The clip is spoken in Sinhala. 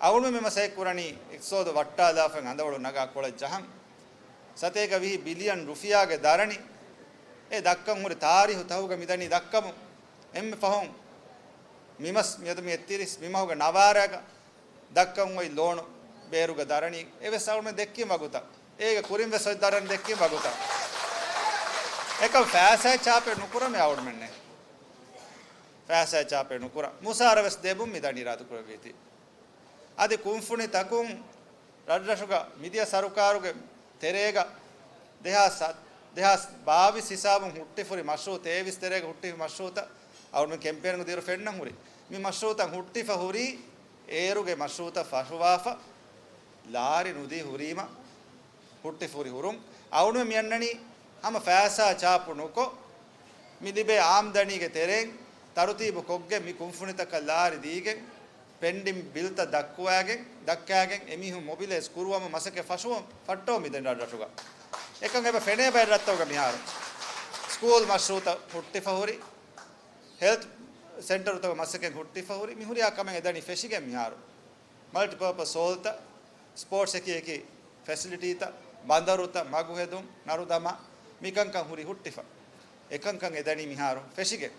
අවුරුම මෙම සේකුරණි එක්සෝද වට්ටාදාෆෙන් අඳවಳು නගා කොළ ජහන් සතේක විහි බිලියන් රුෆියාගේ දරණි ඒ දක්කම් උරේ තාරිහු තහුග මිදනි දක්කමු එම්මෙ පහොන් මිමස් මියද මෙත්තිරිස් මිමහුග නවාරයක දක්කම් ඔයි ලෝණු බේරුග දරණි එවස් අවුරුම දෙක්කීම වගුත ඒක කුරින් වෙසොයි දරණ දෙක්කීම වගුත එක ෆෑසයි චාපේ නුකුරම අවුරුමන්නේ ෆෑසයි චාපේ නුකුර මුසාරවස් දෙබුම් මිදනි රාතු කුරවීති අද කුම්ෆුනි තකුම් රජරසුග මිදිය සරුකාරුගේ තෙරේග දෙහස් බාවිස් හිසාබුන් හුට්ටිෆුරි මෂ්රූත ඒවිස් තෙරේග හුට්ටිෆ මෂ්රූත අවුරුම කැම්පේන්ගු දිරු ෆෙන්නම් හුරි මි මෂ්රූතන් හුට්ටිෆ හුරි ඒරුගේ මෂ්රූත ෆෂුවාෆ ලාරි නුදි හුරීම හුට්ටිෆුරි හුරුම් අවුරුම මියන්නනි හම ෆෑසා චාපුනුකො මිදිබේ ආම්දණීගේ තෙරෙන් තරුතීබ කොග්ගේ මි කුම්ෆුනිතක ලාරි දීගෙන් පෙන්ඩිම් බිල්ත දක්කෑගෙන් එමිහු මොබිලස් කුරුවම මසකේ ෆෂුවම් ෆට්ටෝ මිදෙන් රඩටුගා එකන් එබ ෆෙනේ බැරත්තෝග මිහාර ස්කූල් මෂ්රූත හුට්ටිෆහුරි හෙල්ත් සෙන්ටර් උතක මසකේ හුට්ටිෆහුරි මිහුරියා කමෙන් එදනි ෆෙෂිගේ මිහාර මල්ටි පර්පස් සෝල්ත ස්පෝර්ට්ස් එකේ ෆැසිලිටීත බන්දරුත මගු හෙදුම් නරුදම මිකංකන් හුරි හුට්ටිෆ එකංකන් එදනි මිහාර ෆෙෂිගේ